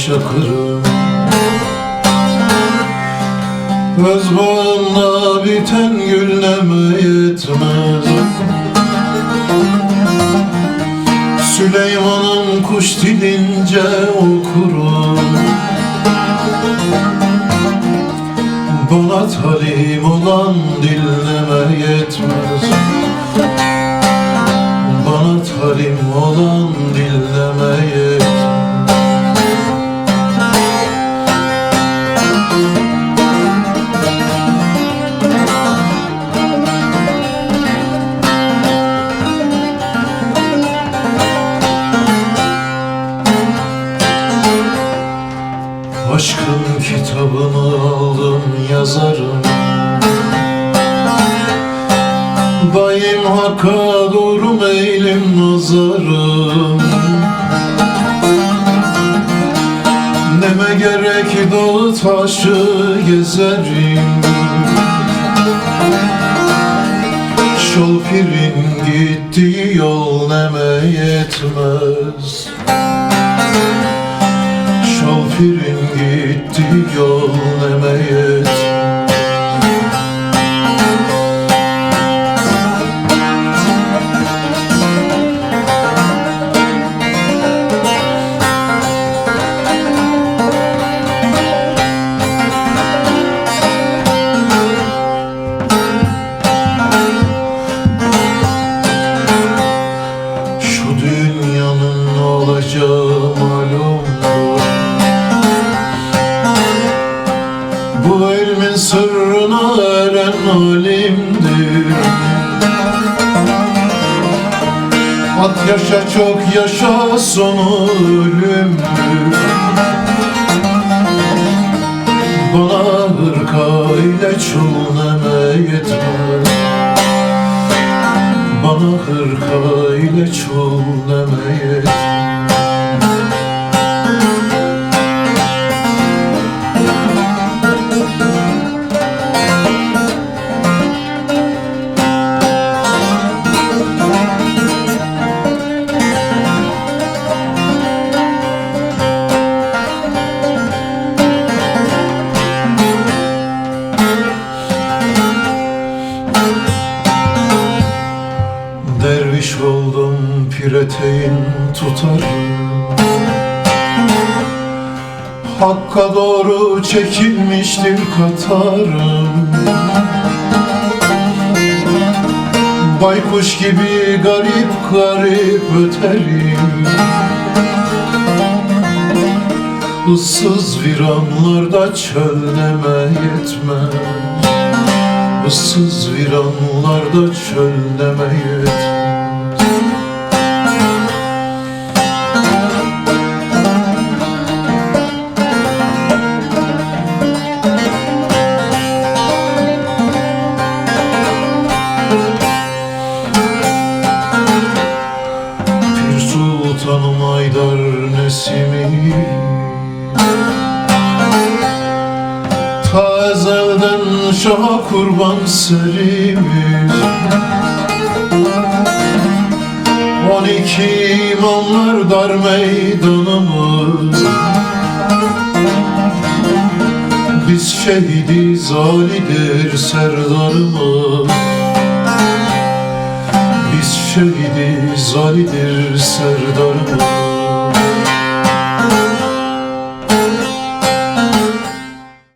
şakırım. Öz bağımla biten gülleme yetmez. Süleyman'ın kuş dilince okurum. Bana talim olan dilleme yetmez. Bana talim olan dilleme yetmez. Aşkın kitabını aldım yazarım. Bayım hakka doğru meylim nazarım. Neme gerek dağı taşı gezerim. Şolpirin gittiği yol neme yetmez. Şolpirin gittiği yol neme yetmez. Şu dünyanın ne olacağı malumdur. Bu ilmin sırrına eren alimdir. At yaşa çok yaşa sonu ölümdür. Bana hırka ile çul neme yetmez. Bana hırka ile çul neme yetmez. Derviş oldum pir eteğin tutarım. Hakka doğru çekilmiştir katarım. Baykuş gibi garip garip öterim. Issız viranlarda çölneme yetmez. Issız viranlarda çölneme yetmez. Pir Sultanım Haydar Nesimi, ta ezelden şaha kurban serimiz. 12 imamlar dar meydanımız. Biz şehidiz, Ali'dir serdarımız. Biz şehidiz, Ali'dir serdarımız.